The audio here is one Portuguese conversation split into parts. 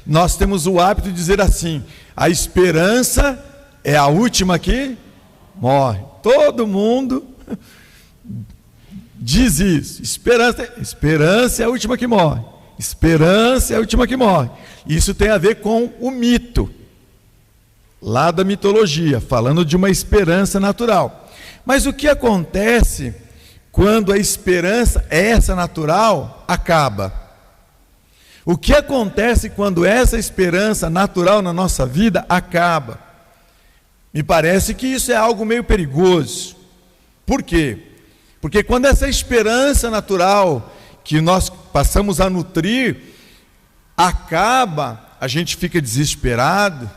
nós temos o hábito de dizer assim: a esperança é a última que morre. Todo mundo diz isso. Esperança é a última que morre. Esperança é a última que morre. Isso tem a ver com o mito, lá da mitologia, falando de uma esperança natural. Mas o que acontece quando a esperança, essa natural, acaba? O que acontece quando essa esperança natural na nossa vida acaba? Me parece que isso é algo meio perigoso. Por quê? Porque quando essa esperança natural que nós passamos a nutrir acaba, a gente fica desesperado.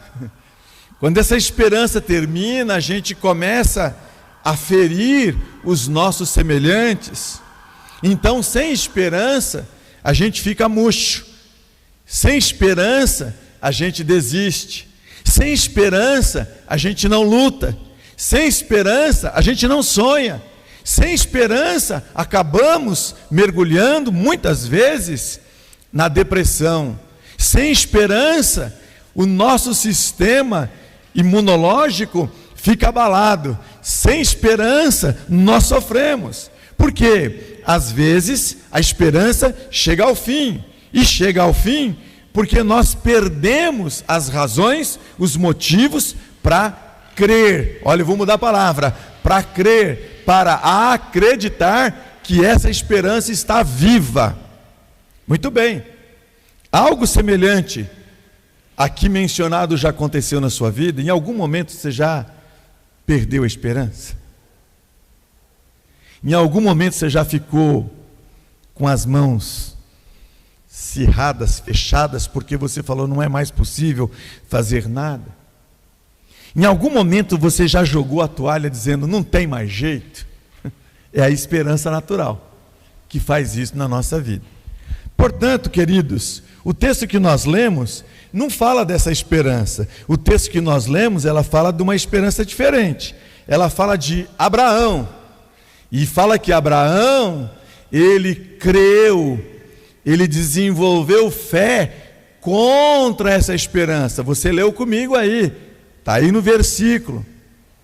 Quando essa esperança termina, a gente começa a ferir os nossos semelhantes. Então, sem esperança, a gente fica murcho. Sem esperança, a gente desiste. Sem esperança, a gente não luta. Sem esperança, a gente não sonha. Sem esperança, acabamos mergulhando muitas vezes na depressão. Sem esperança, o nosso sistema imunológico fica abalado. Sem esperança, nós sofremos. Por quê? Às vezes, a esperança chega ao fim. E chega ao fim porque nós perdemos as razões, os motivos para crer. Olha, eu vou mudar a palavra. Para crer, para acreditar que essa esperança está viva. Muito bem. Algo semelhante aqui mencionado já aconteceu na sua vida? Em algum momento você já perdeu a esperança? Em algum momento você já ficou com as mãos cerradas, fechadas, porque você falou: não é mais possível fazer nada? Em algum momento você já jogou a toalha dizendo: não tem mais jeito? É a esperança natural que faz isso na nossa vida. Portanto, queridos, o texto que nós lemos não fala dessa esperança. O texto que nós lemos, ela fala de uma esperança diferente. Ela fala de Abraão. E fala que Abraão, ele creu, ele desenvolveu fé contra essa esperança. Você leu comigo aí, está aí no versículo.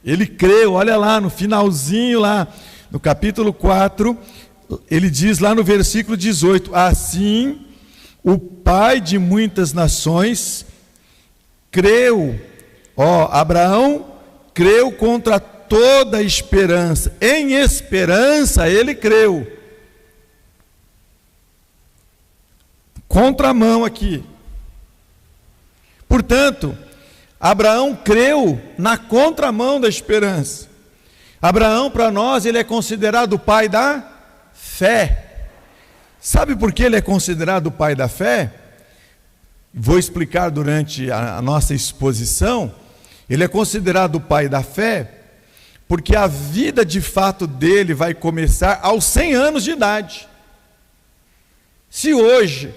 Ele creu, olha lá no finalzinho lá, no capítulo 4, ele diz lá no versículo 18: assim o pai de muitas nações creu. Abraão creu contra toda a esperança. Em esperança ele creu. Contramão aqui. Portanto, Abraão creu na contramão da esperança. Abraão, para nós, ele é considerado o pai da fé. Sabe por que ele é considerado o pai da fé? Vou explicar durante a nossa exposição. Ele é considerado o pai da fé porque a vida de fato dele vai começar aos 100 anos de idade. Se hoje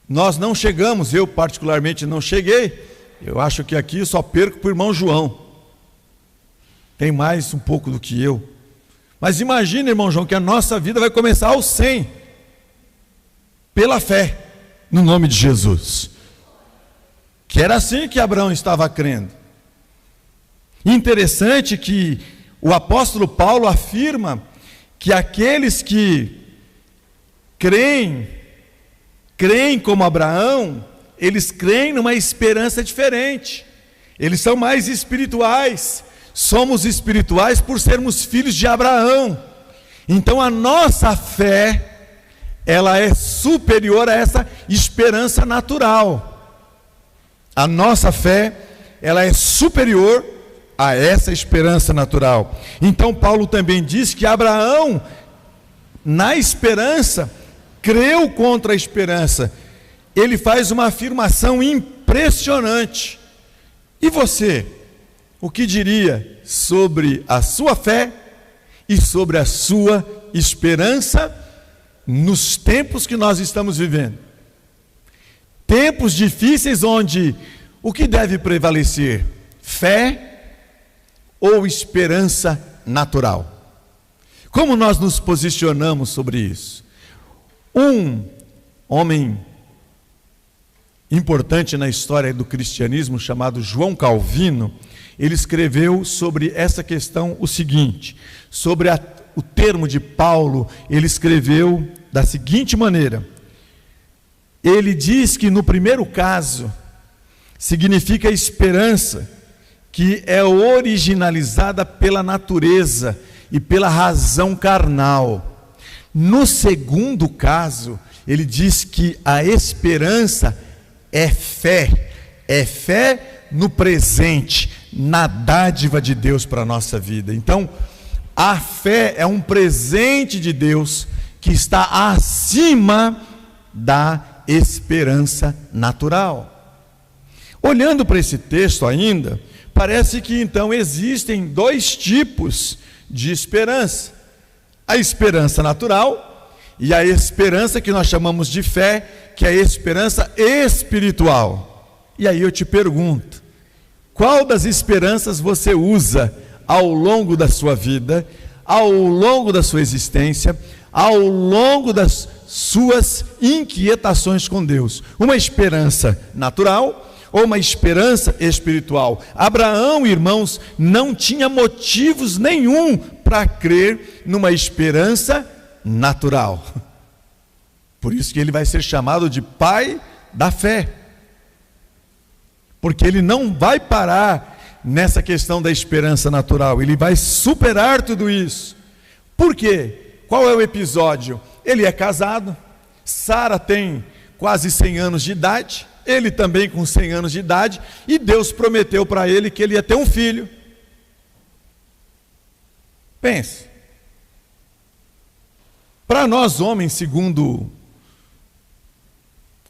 nós não chegamos, eu particularmente não cheguei, eu acho que aqui eu só perco para o irmão João. Tem mais um pouco do que eu. Mas imagina, irmão João, que a nossa vida vai começar aos 100, pela fé, no nome de Jesus. Que era assim que Abraão estava crendo. Interessante que o apóstolo Paulo afirma que aqueles que creem como Abraão, eles creem numa esperança diferente. Eles são mais espirituais. Somos espirituais por sermos filhos de Abraão. Então a nossa fé, ela é superior a essa esperança natural. A nossa fé, ela é superior a essa esperança natural. Então Paulo também diz que Abraão, na esperança, creu contra a esperança. Ele faz uma afirmação impressionante. E você, o que diria sobre a sua fé e sobre a sua esperança nos tempos que nós estamos vivendo? Tempos difíceis onde o que deve prevalecer? Fé ou esperança natural? Como nós nos posicionamos sobre isso? Um homem importante na história do cristianismo, chamado João Calvino, ele escreveu sobre essa questão o seguinte, sobre o termo de Paulo, ele escreveu da seguinte maneira: ele diz que no primeiro caso, significa esperança, que é originalizada pela natureza e pela razão carnal. No segundo caso, ele diz que a esperança é fé no presente, na dádiva de Deus para a nossa vida. Então, a fé é um presente de Deus que está acima da esperança natural. Olhando para esse texto ainda, parece que então existem dois tipos de esperança: a esperança natural e a esperança que nós chamamos de fé, que é a esperança espiritual. E aí eu te pergunto, qual das esperanças você usa ao longo da sua vida, ao longo da sua existência, ao longo das suas inquietações com Deus? Uma esperança natural ou uma esperança espiritual? Abraão, irmãos, não tinha motivos nenhum para crer numa esperança natural. Por isso que ele vai ser chamado de pai da fé, porque ele não vai parar nessa questão da esperança natural, ele vai superar tudo isso. Por quê? Qual é o episódio? Ele é casado, Sara tem quase 100 anos de idade, ele também com 100 anos de idade, e Deus prometeu para ele que ele ia ter um filho. Pense, para nós homens, segundo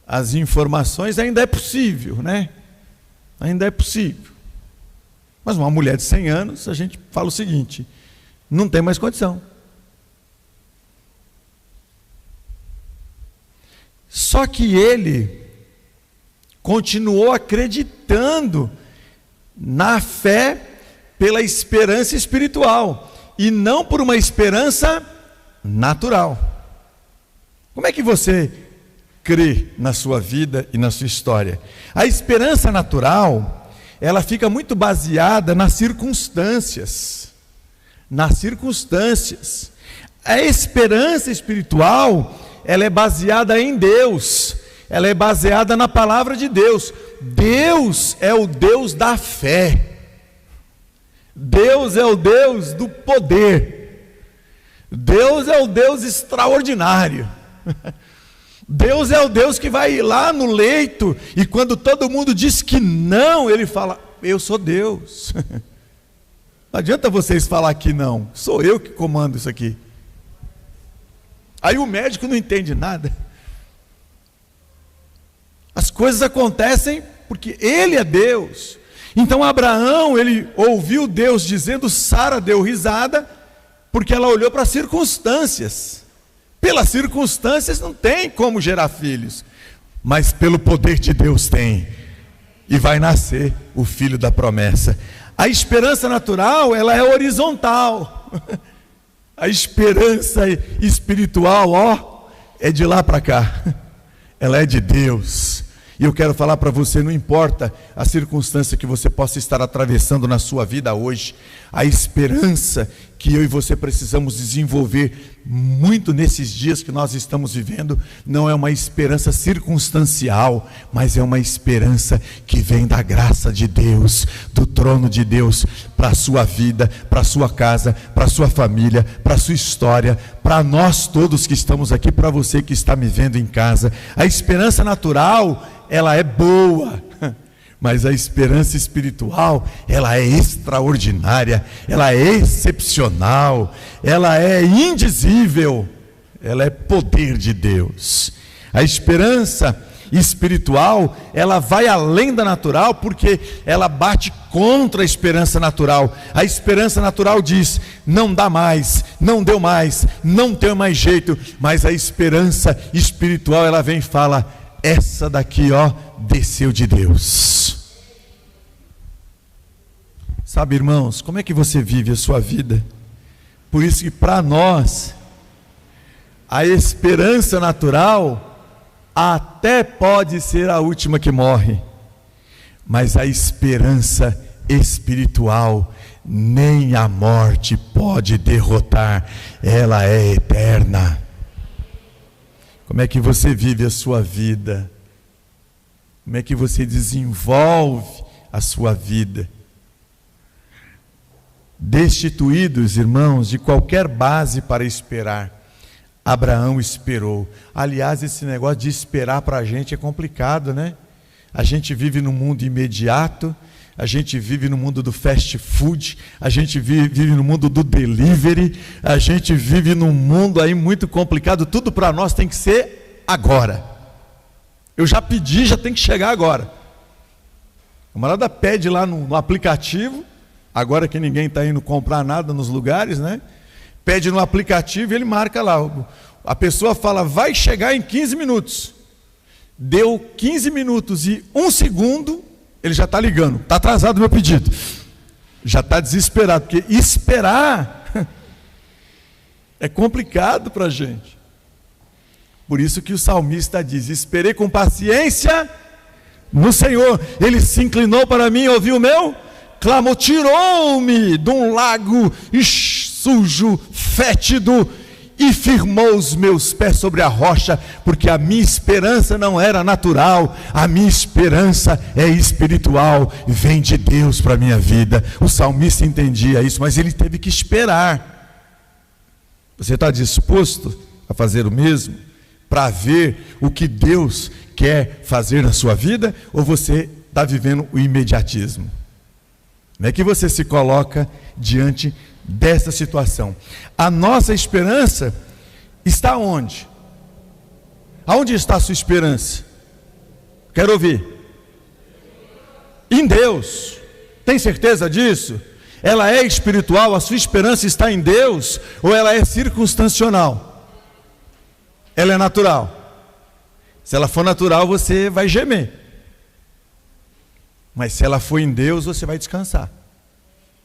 as informações, ainda é possível, né? Ainda é possível. Mas uma mulher de 100 anos, a gente fala o seguinte: não tem mais condição. Só que ele continuou acreditando na fé pela esperança espiritual e não por uma esperança natural. Como é que você crê na sua vida e na sua história? A esperança natural, ela fica muito baseada nas circunstâncias. Nas circunstâncias. A esperança espiritual, ela é baseada em Deus. Ela é baseada na palavra de Deus. Deus é o Deus da fé. Deus é o Deus do poder. Deus é o Deus extraordinário. Deus é o Deus que vai lá no leito e quando todo mundo diz que não, ele fala: eu sou Deus. Não adianta vocês falar que não, sou eu que comando isso aqui. Aí o médico não entende nada. As coisas acontecem porque ele é Deus. Então Abraão, ele ouviu Deus dizendo, Sara deu risada, porque ela olhou para as circunstâncias. Pelas circunstâncias não tem como gerar filhos, mas pelo poder de Deus tem. E vai nascer o filho da promessa. A esperança natural, ela é horizontal. A esperança espiritual, ó, é de lá para cá. Ela é de Deus. E eu quero falar para você, não importa a circunstância que você possa estar atravessando na sua vida hoje, a esperança que eu e você precisamos desenvolver muito nesses dias que nós estamos vivendo, não é uma esperança circunstancial, mas é uma esperança que vem da graça de Deus, do trono de Deus, para a sua vida, para a sua casa, para a sua família, para a sua história, para nós todos que estamos aqui, para você que está me vendo em casa. A esperança natural, ela é boa, mas a esperança espiritual, ela é extraordinária, ela é excepcional, ela é indizível, ela é poder de Deus. A esperança espiritual, ela vai além da natural, porque ela bate contra a esperança natural. A esperança natural diz, não dá mais, não deu mais, não tem mais jeito, mas a esperança espiritual, ela vem e fala, essa daqui, ó, desceu de Deus. Sabe, irmãos, como é que você vive a sua vida? Por isso que para nós, a esperança natural, até pode ser a última que morre, mas a esperança espiritual nem a morte pode derrotar, ela é eterna. Como é que você vive a sua vida? Como é que você desenvolve a sua vida? Destituídos, irmãos, de qualquer base para esperar, Abraão esperou. Aliás, esse negócio de esperar para a gente é complicado, né? A gente vive no mundo imediato, a gente vive no mundo do fast food, a gente vive no mundo do delivery, a gente vive num mundo aí muito complicado, tudo para nós tem que ser agora. Eu já pedi, já tem que chegar agora. O camarada pede lá no aplicativo, agora que ninguém está indo comprar nada nos lugares, né? Pede no aplicativo e ele marca lá. A pessoa fala, vai chegar em 15 minutos. Deu 15 minutos e 1 segundo, ele já está ligando. Está atrasado o meu pedido. Já está desesperado, porque esperar é complicado para a gente. Por isso que o salmista diz, esperei com paciência no Senhor. Ele se inclinou para mim, ouviu o meu clamor, tirou-me de um lago sujo, fétido, e firmou os meus pés sobre a rocha, porque a minha esperança não era natural, a minha esperança é espiritual, vem de Deus para a minha vida. O salmista entendia isso, mas ele teve que esperar. Você está disposto a fazer o mesmo, para ver o que Deus quer fazer na sua vida, ou você está vivendo o imediatismo? Como é que você se coloca diante dessa situação? A nossa esperança está onde? Aonde está a sua esperança? Quero ouvir. Em Deus. Tem certeza disso? Ela é espiritual? A sua esperança está em Deus? Ou ela é circunstancial? Ela é natural. Se ela for natural, você vai gemer. Mas se ela for em Deus, você vai descansar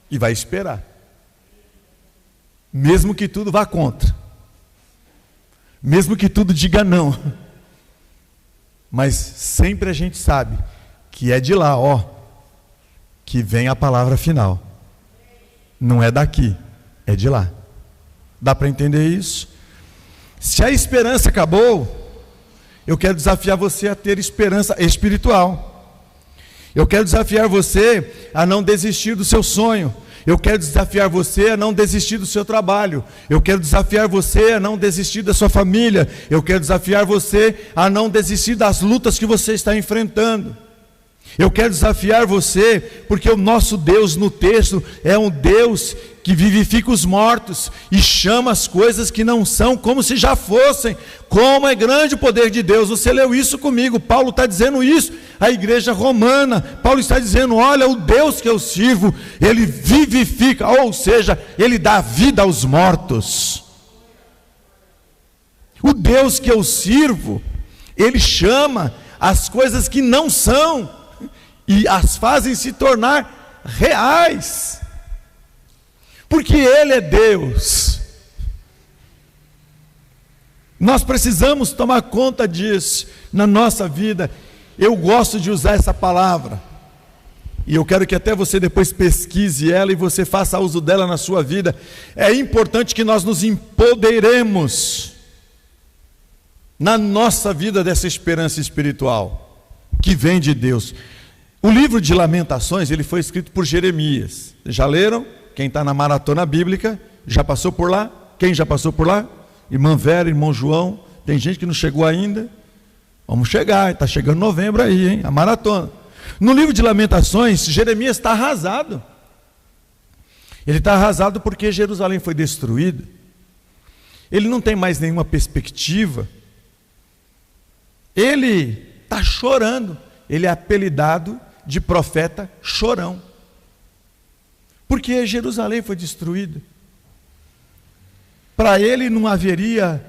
e vai esperar, mesmo que tudo vá contra, mesmo que tudo diga não, mas sempre a gente sabe que é de lá, que vem a palavra final, não é daqui, é de lá. Dá para entender isso? Se a esperança acabou, eu quero desafiar você a ter esperança espiritual. Eu quero desafiar você a não desistir do seu sonho. Eu quero desafiar você a não desistir do seu trabalho. Eu quero desafiar você a não desistir da sua família. Eu quero desafiar você a não desistir das lutas que você está enfrentando. Eu quero desafiar você, porque o nosso Deus no texto é um Deus que vivifica os mortos e chama as coisas que não são como se já fossem. Como é grande o poder de Deus. Você leu isso comigo, Paulo está dizendo isso à igreja romana. Paulo está dizendo, olha, o Deus que eu sirvo, ele vivifica, ou seja, ele dá vida aos mortos. O Deus que eu sirvo, ele chama as coisas que não são e as fazem se tornar reais, porque ele é Deus. Nós precisamos tomar conta disso na nossa vida. Eu gosto de usar essa palavra, e eu quero que até você depois pesquise ela e você faça uso dela na sua vida. É importante que nós nos empoderemos na nossa vida dessa esperança espiritual que vem de Deus. O livro de Lamentações, ele foi escrito por Jeremias. Já leram? Quem está na maratona bíblica, já passou por lá? Quem já passou por lá? Irmã Vera, irmão João, tem gente que não chegou ainda. Vamos chegar, está chegando novembro aí, hein? A maratona. No livro de Lamentações, Jeremias está arrasado. Ele está arrasado porque Jerusalém foi destruída. Ele não tem mais nenhuma perspectiva. Ele está chorando. Ele é apelidado de profeta chorão, porque Jerusalém foi destruída. Para ele não haveria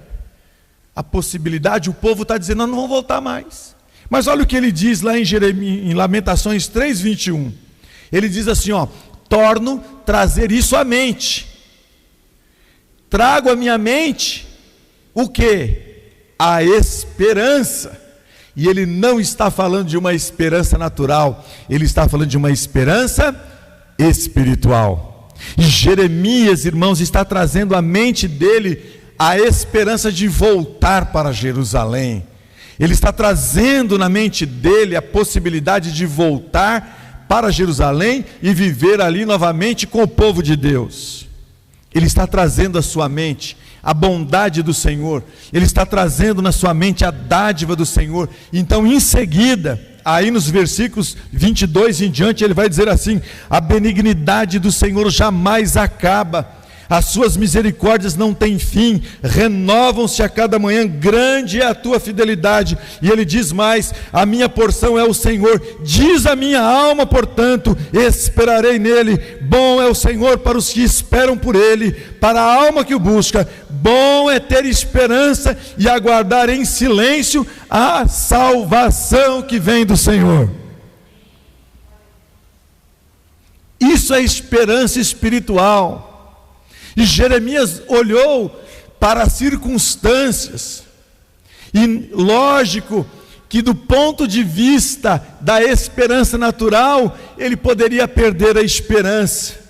a possibilidade, o povo está dizendo, não vão voltar mais. Mas olha o que ele diz lá em Lamentações 3:21. Ele diz assim, torno trazer isso à mente. Trago à minha mente o quê? A esperança E ele não está falando de uma esperança natural, ele está falando de uma esperança espiritual. E Jeremias, irmãos, está trazendo à mente dele a esperança de voltar para Jerusalém. Ele está trazendo na mente dele a possibilidade de voltar para Jerusalém e viver ali novamente com o povo de Deus. Ele está trazendo à sua mente a bondade do Senhor, ele está trazendo na sua mente a dádiva do Senhor. Então, em seguida, aí nos versículos 22 em diante, ele vai dizer assim: a benignidade do Senhor jamais acaba, as suas misericórdias não têm fim, renovam-se a cada manhã, grande é a tua fidelidade. E ele diz mais: a minha porção é o Senhor, diz a minha alma, portanto, esperarei nele. Bom é o Senhor para os que esperam por ele, para a alma que o busca. Bom é ter esperança e aguardar em silêncio a salvação que vem do Senhor. Isso é esperança espiritual. E Jeremias olhou para as circunstâncias, e lógico que do ponto de vista da esperança natural, ele poderia perder a esperança.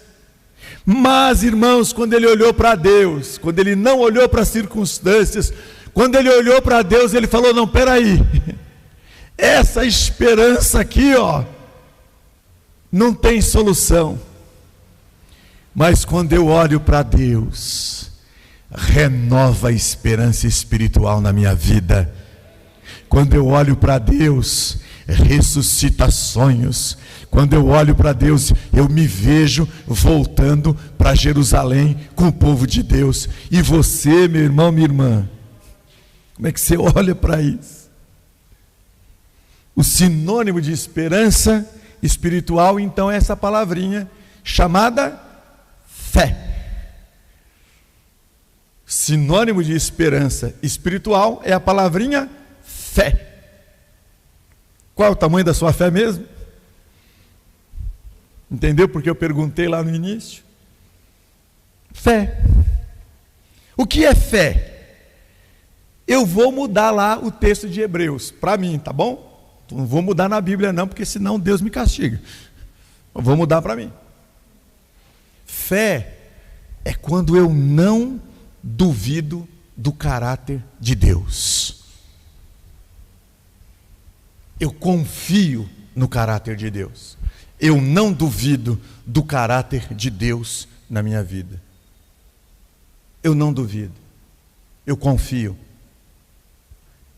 Mas, irmãos, quando ele olhou para Deus, quando ele não olhou para as circunstâncias, quando ele olhou para Deus, ele falou: não, peraí, essa esperança aqui, não tem solução. Mas quando eu olho para Deus, renova a esperança espiritual na minha vida. Quando eu olho para Deus, ressuscita sonhos. Quando eu olho para Deus, eu me vejo voltando para Jerusalém com o povo de Deus. E você, meu irmão, minha irmã, como é que você olha para isso? O sinônimo de esperança espiritual, então, é essa palavrinha chamada fé. Sinônimo de esperança espiritual é a palavrinha fé. Qual é o tamanho da sua fé mesmo? Entendeu porque eu perguntei lá no início? Fé. O que é fé? Eu vou mudar lá o texto de Hebreus para mim, tá bom? Não vou mudar na Bíblia não, porque senão Deus me castiga. Eu vou mudar para mim. Fé é quando eu não duvido do caráter de Deus. Eu confio no caráter de Deus. Eu não duvido do caráter de Deus na minha vida. Eu não duvido. Eu confio.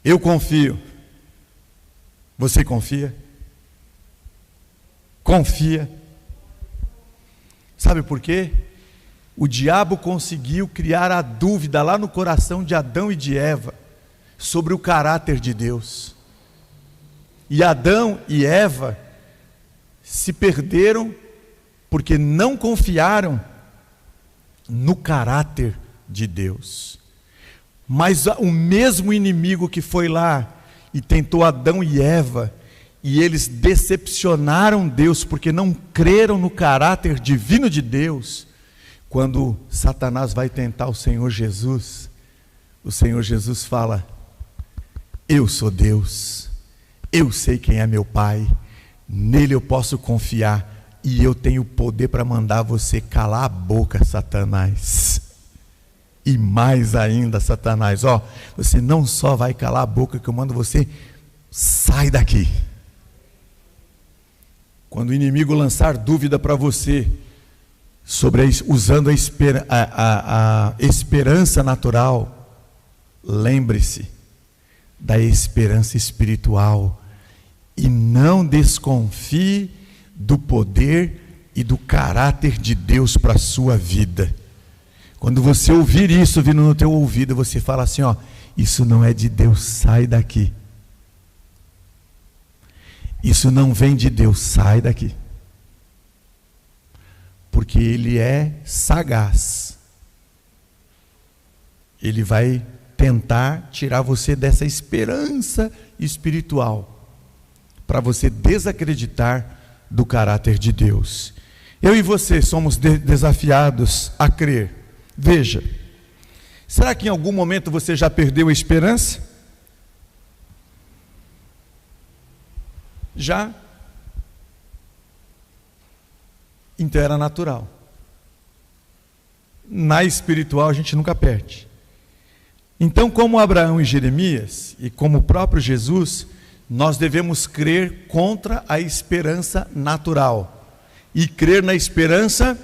Eu confio. Você confia? Confia. Sabe por quê? O diabo conseguiu criar a dúvida lá no coração de Adão e de Eva sobre o caráter de Deus. E Adão e Eva se perderam porque não confiaram no caráter de Deus. Mas o mesmo inimigo que foi lá e tentou Adão e Eva, e eles decepcionaram Deus porque não creram no caráter divino de Deus. Quando Satanás vai tentar o Senhor Jesus fala: eu sou Deus, eu sei quem é meu Pai, nele eu posso confiar, e eu tenho poder para mandar você calar a boca, Satanás. E mais ainda, Satanás, você não só vai calar a boca, que eu mando você, sai daqui. Quando o inimigo lançar dúvida para você, usando a esperança natural, lembre-se da esperança espiritual, e não desconfie do poder e do caráter de Deus para a sua vida. Quando você ouvir isso vindo no teu ouvido, você fala assim: isso não é de Deus, sai daqui. Isso não vem de Deus, sai daqui. Porque Ele é sagaz. Ele vai tentar tirar você dessa esperança espiritual, para você desacreditar do caráter de Deus. Eu e você somos desafiados a crer. Veja, será que em algum momento você já perdeu a esperança? já. Então era natural. Na espiritual a gente nunca perde. Então, como Abraão e Jeremias, e como o próprio Jesus, nós devemos crer contra a esperança natural e crer na esperança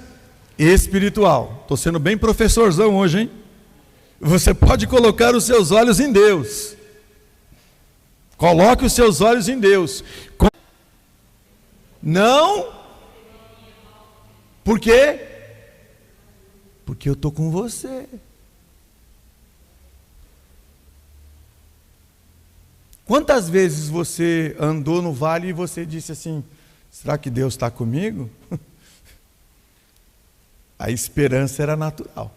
espiritual. Estou sendo bem professorzão hoje, hein? Você pode colocar os seus olhos em Deus. Coloque os seus olhos em Deus. Não. Por quê? Porque eu estou com você. Quantas vezes você andou no vale e você disse assim: será que Deus está comigo? A esperança era natural.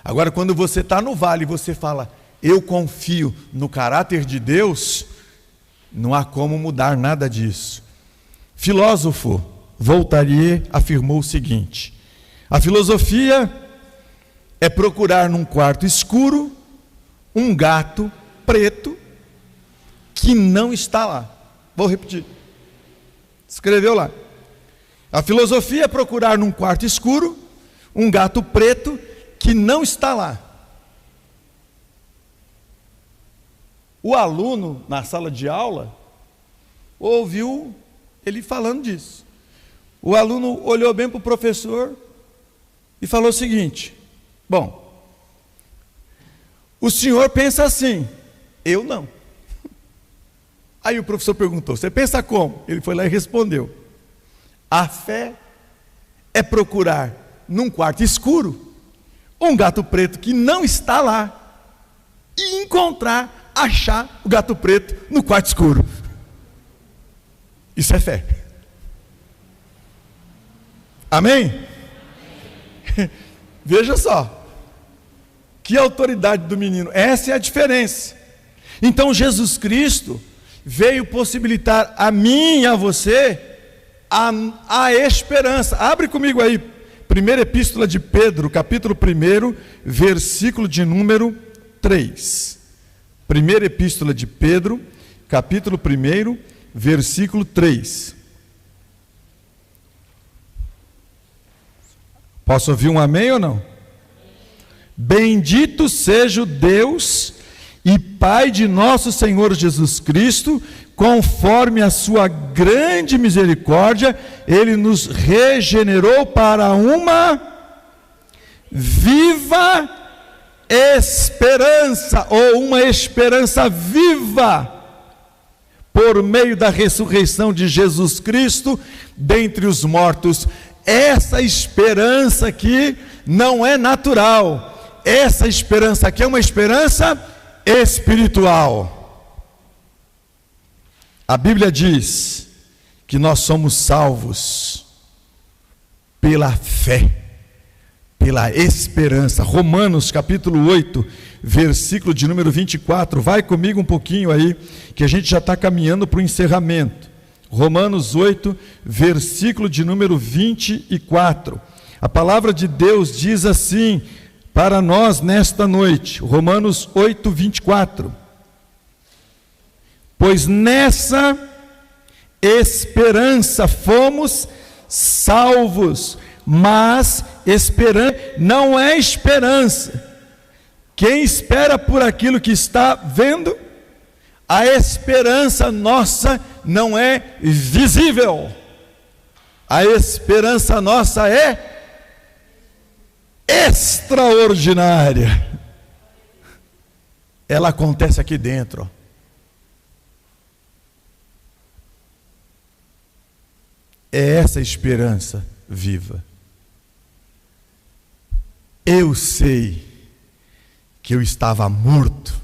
Agora, quando você está no vale e você fala: eu confio no caráter de Deus, não há como mudar nada disso. Filósofo Voltaire afirmou o seguinte: a filosofia é procurar num quarto escuro um gato preto que não está lá. Vou repetir. Escreveu lá. A filosofia é procurar num quarto escuro um gato preto que não está lá. O aluno, na sala de aula, ouviu ele falando disso. O aluno olhou bem para o professor e falou o seguinte: bom, o senhor pensa assim, eu não. Aí o professor perguntou: você pensa como? Ele foi lá e respondeu: a fé é procurar num quarto escuro um gato preto que não está lá e achar o gato preto no quarto escuro. Isso é fé. Amém? Veja só, que autoridade do menino. Essa é a diferença. Então Jesus Cristo veio possibilitar a mim e a você a esperança. Abre comigo aí, primeira epístola de Pedro, capítulo 1, versículo de número 3. Primeira epístola de Pedro, capítulo 1, versículo 3. Posso ouvir um amém ou não? Bendito seja o Deus e Pai de nosso Senhor Jesus Cristo, conforme a sua grande misericórdia, Ele nos regenerou para uma viva esperança, ou uma esperança viva, por meio da ressurreição de Jesus Cristo dentre os mortos. Essa esperança aqui não é natural, essa esperança aqui é uma esperança espiritual. A Bíblia diz que nós somos salvos pela fé, pela esperança. Romanos capítulo 8, versículo de número 24, vai comigo um pouquinho aí, que a gente já está caminhando para o encerramento. Romanos 8, versículo de número 24. A palavra de Deus diz assim para nós nesta noite, Romanos 8, 24. Pois nessa esperança fomos salvos, mas esperança não é esperança. Quem espera por aquilo que está vendo, a esperança nossa não é visível. A esperança nossa é extraordinária. Ela acontece aqui dentro. É essa esperança viva. Eu sei que eu estava morto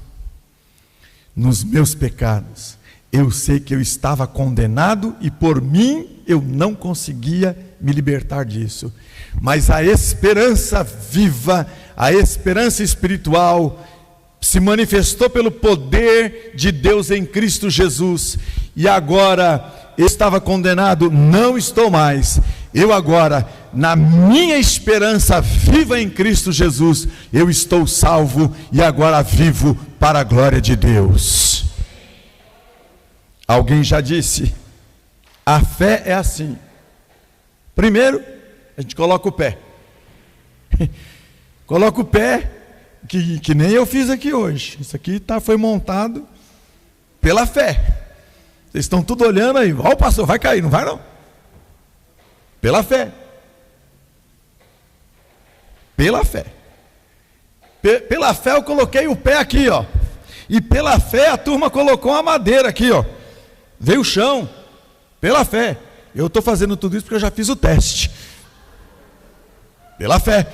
nos meus pecados. Eu sei que eu estava condenado e por mim eu não conseguia me libertar disso. Mas a esperança viva, a esperança espiritual se manifestou pelo poder de Deus em Cristo Jesus. E agora eu estava condenado, não estou mais. Eu agora, na minha esperança viva em Cristo Jesus, eu estou salvo e agora vivo para a glória de Deus. Alguém já disse, a fé é assim. Primeiro, a gente coloca o pé. Coloca o pé, que nem eu fiz aqui hoje. Isso aqui foi montado pela fé. Vocês estão tudo olhando aí. Ó, o pastor, vai cair, não vai não? Pela fé. Pela fé. Pela fé eu coloquei o pé aqui, ó. E pela fé a turma colocou uma madeira aqui, ó. Veio o chão. Pela fé. Eu estou fazendo tudo isso porque eu já fiz o teste. Pela fé.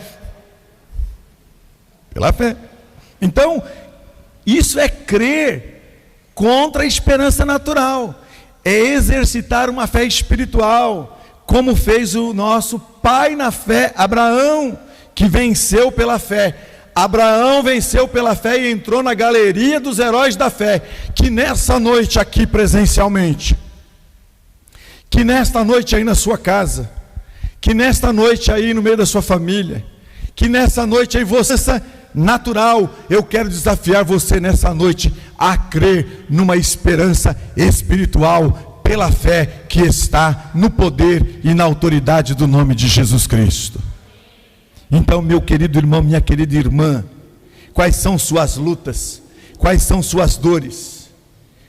Pela fé. Então, isso é crer contra a esperança natural. É exercitar uma fé espiritual, como fez o nosso pai na fé, Abraão, que venceu pela fé. Abraão venceu pela fé e entrou na galeria dos heróis da fé. Que nessa noite aqui presencialmente, que nesta noite aí na sua casa, que nesta noite aí no meio da sua família, que nessa noite aí você natural, eu quero desafiar você nessa noite a crer numa esperança espiritual pela fé que está no poder e na autoridade do nome de Jesus Cristo. Então, meu querido irmão, minha querida irmã, quais são suas lutas? Quais são suas dores?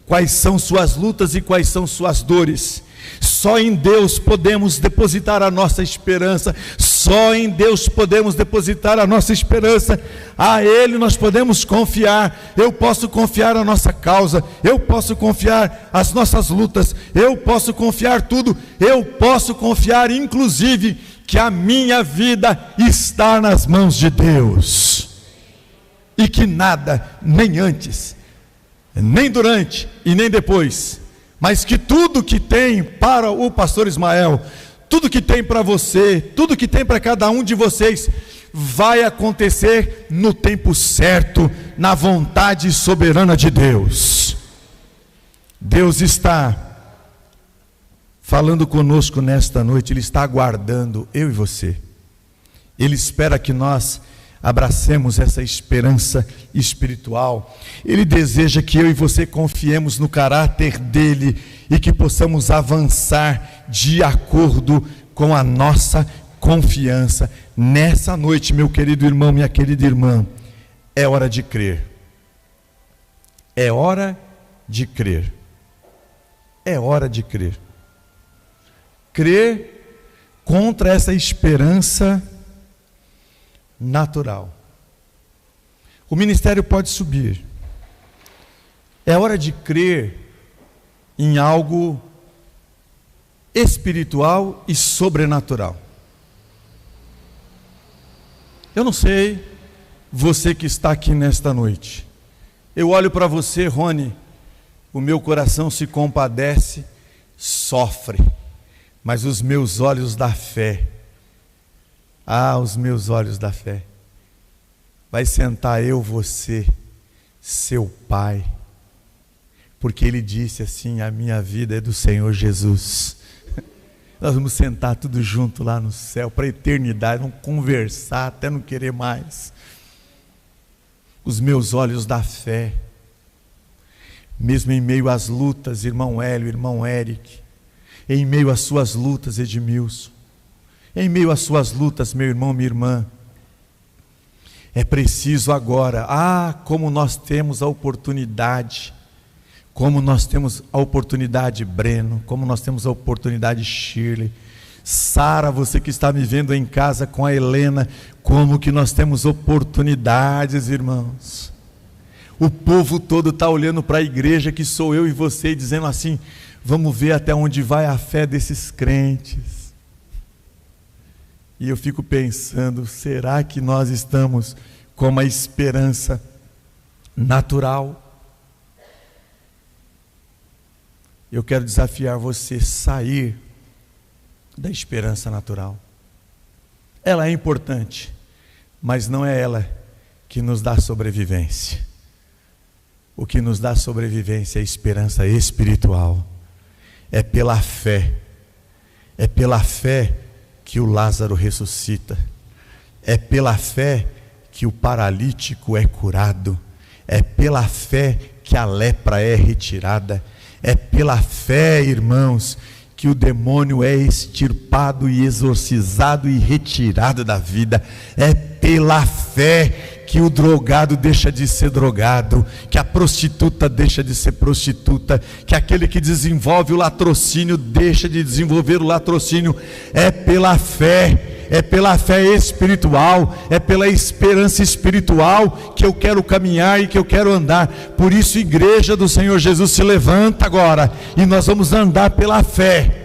Quais são suas lutas e quais são suas dores? Só em Deus podemos depositar a nossa esperança. Só em Deus podemos depositar a nossa esperança. A Ele nós podemos confiar. Eu posso confiar a nossa causa. Eu posso confiar as nossas lutas. Eu posso confiar tudo. Eu posso confiar inclusive que a minha vida está nas mãos de Deus. E que nada, nem antes, nem durante e nem depois, mas que tudo que tem para o pastor Ismael, tudo que tem para você, tudo que tem para cada um de vocês, vai acontecer no tempo certo, na vontade soberana de Deus. Deus está falando conosco nesta noite, Ele está aguardando eu e você. Ele espera que nós abracemos essa esperança espiritual. Ele deseja que eu e você confiemos no caráter dele e que possamos avançar de acordo com a nossa confiança. Nessa noite, meu querido irmão, minha querida irmã, é hora de crer. É hora de crer. É hora de crer. Crer contra essa esperança natural. O ministério pode subir. É hora de crer em algo espiritual e sobrenatural. Eu não sei você que está aqui nesta noite. Eu olho para você, Rony, o meu coração se compadece, sofre, mas os meus olhos da fé, os meus olhos da fé, vai sentar eu, você, seu pai, porque ele disse assim: a minha vida é do Senhor Jesus. Nós vamos sentar tudo junto lá no céu, para a eternidade, vamos conversar até não querer mais. Os meus olhos da fé, mesmo em meio às lutas, irmão Hélio, irmão Eric, em meio às suas lutas, Edmilson, em meio às suas lutas, meu irmão, minha irmã, é preciso agora, como nós temos a oportunidade, como nós temos a oportunidade, Breno, como nós temos a oportunidade, Shirley, Sara, você que está me vendo em casa com a Helena, como que nós temos oportunidades, irmãos. O povo todo está olhando para a igreja que sou eu e você e dizendo assim: vamos ver até onde vai a fé desses crentes. E eu fico pensando, será que nós estamos com uma esperança natural? Eu quero desafiar você a sair da esperança natural. Ela é importante, mas não é ela que nos dá sobrevivência. O que nos dá sobrevivência é a esperança espiritual. É pela fé. É pela fé que o Lázaro ressuscita. É pela fé que o paralítico é curado. É pela fé que a lepra é retirada. É pela fé, irmãos, que o demônio é extirpado e exorcizado e retirado da vida. É pela fé que o drogado deixa de ser drogado, que a prostituta deixa de ser prostituta, que aquele que desenvolve o latrocínio deixa de desenvolver o latrocínio. É pela fé espiritual, é pela esperança espiritual que eu quero caminhar e que eu quero andar. Por isso, igreja do Senhor Jesus, se levanta agora e nós vamos andar pela fé.